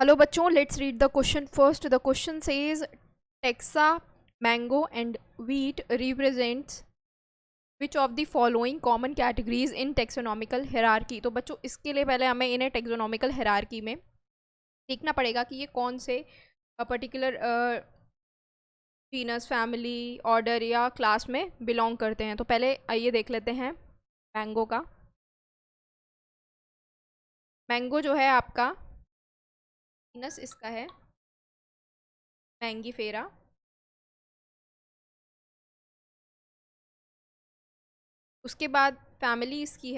Hello बच्चों, let's read the question first. The question says taxa, mango and wheat represents which of the following common categories in taxonomical hierarchy. तो बच्चों इसके लिए पहले हमें इन्हें टेक्सोनॉमिकल हिरार्की में देखना पड़ेगा कि ये कौन से पर्टिकुलर जीनस, फैमिली, ऑर्डर या क्लास में बिलोंग करते हैं. तो पहले आइए देख लेते हैं मैंगो का. मैंगो जो है आपका जीनस इसका है मैंगीफेरा. उसके बाद फैमिली इसकी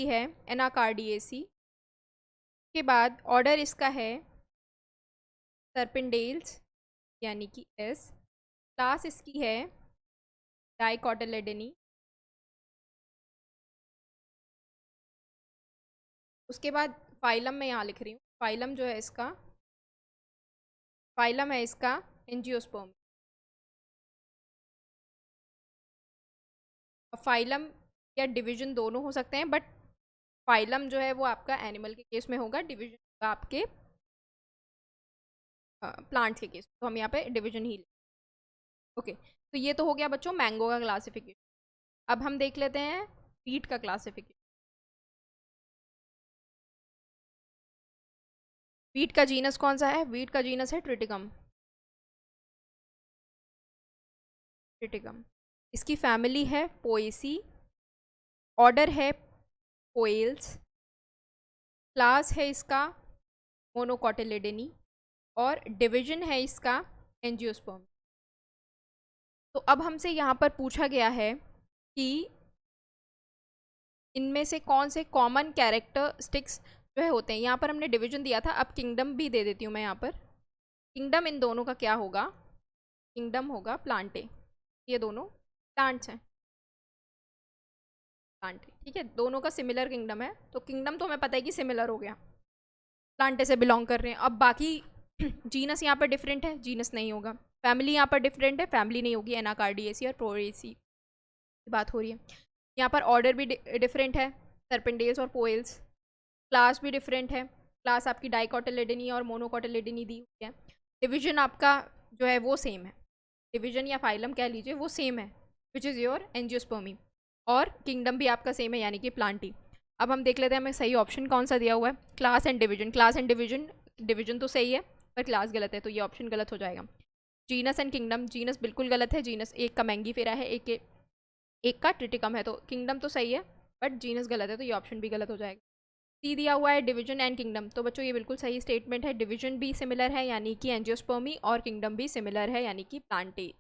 है एनाकार्डिएसी. के बाद ऑर्डर इसका है सर्पिंडेल्स यानी कि एस. क्लास इसकी है डाइकोटिलेडनी. उसके बाद फाइलम मैं यहाँ लिख रही हूँ. फाइलम है इसका एंजियोस्पर्म. फाइलम या डिवीजन दोनों हो सकते हैं, बट फाइलम जो है वो आपका एनिमल के केस में होगा, डिवीजन होगा आपके प्लांट्स के केस. तो हम यहाँ पे डिवीजन ही ओके. तो ये तो हो गया बच्चों मैंगो का क्लासिफिकेशन. अब हम देख लेते हैं व्हीट का क्लासिफिकेशन. व्हीट का जीनस कौन सा है? व्हीट का जीनस है ट्रिटिकम. इसकी फैमिली है पोएसी. ऑर्डर है पोएल्स. क्लास है इसका मोनोकोटिलिडेनी. और डिवीजन है इसका एंजियोस्पर्म. तो अब हमसे यहाँ पर पूछा गया है कि इनमें से कौन से कॉमन कैरेक्टरिस्टिक्स जो है होते हैं. यहाँ पर हमने डिवीजन दिया था, अब किंगडम भी दे देती हूँ मैं. यहाँ पर किंगडम इन दोनों का क्या होगा? किंगडम होगा प्लांटे. ये दोनों प्लांट्स हैं, प्लांटे. ठीक है, दोनों का सिमिलर किंगडम है. तो किंगडम तो हमें पता है कि सिमिलर हो गया, प्लांटे से बिलोंग कर रहे हैं. अब बाकी जीनस यहाँ पर डिफरेंट है, जीनस नहीं होगा. फैमिली यहाँ पर डिफरेंट है, फैमिली नहीं होगी. एनाकार्डिएसी और पोएसी की बात हो रही है. यहाँ पर ऑर्डर भी डिफरेंट है, सर्पेंडेल्स और पोएल्स. क्लास भी डिफरेंट है, क्लास आपकी डाइकोटिलिडेनी और मोनोकोटिलिडेनी दी हुई है. डिवीजन आपका जो है वो सेम है, डिवीजन या फाइलम कह लीजिए वो सेम है, विच इज़ योर एंजियोस्पर्मी. और किंगडम भी आपका सेम है यानी कि प्लांटी. अब हम देख लेते हैं हमें सही ऑप्शन कौन सा दिया हुआ है. Class and division. डिवीजन तो सही है पर क्लास गलत है, तो ये ऑप्शन गलत हो जाएगा. Genus and kingdom. जीनस बिल्कुल गलत है. जीनस एक का मैंगीफेरा है, एक का ट्रिटिकम है. तो किंगडम तो सही है बट जीनस गलत है, तो ये ऑप्शन भी गलत हो जाएगा. सी दिया हुआ है डिवीजन एंड किंगडम. तो बच्चों ये बिल्कुल सही स्टेटमेंट है. डिवीजन भी सिमिलर है यानी कि एंजियोस्पर्मी, और किंगडम भी सिमिलर है यानी कि प्लांटे.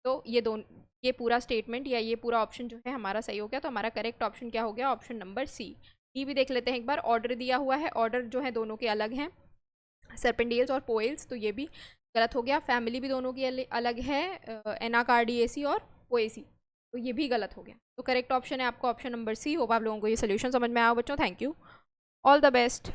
तो ये पूरा स्टेटमेंट या ये पूरा ऑप्शन जो है हमारा सही हो गया. तो हमारा करेक्ट ऑप्शन क्या हो गया? Option number C. डी भी देख लेते हैं एक बार. ऑर्डर दिया हुआ है, ऑर्डर जो है दोनों के अलग हैं, सर्पेंडियल्स और पोएल्स. तो ये भी गलत हो गया. फैमिली भी दोनों की अलग है, एनाकार्डिएसी और पोएसी. तो ये भी गलत हो गया. तो करेक्ट ऑप्शन है आपका ऑप्शन नंबर सी. होप आप लोगों को ये सोल्यूशन समझ में आया बच्चों. Thank you, all the best.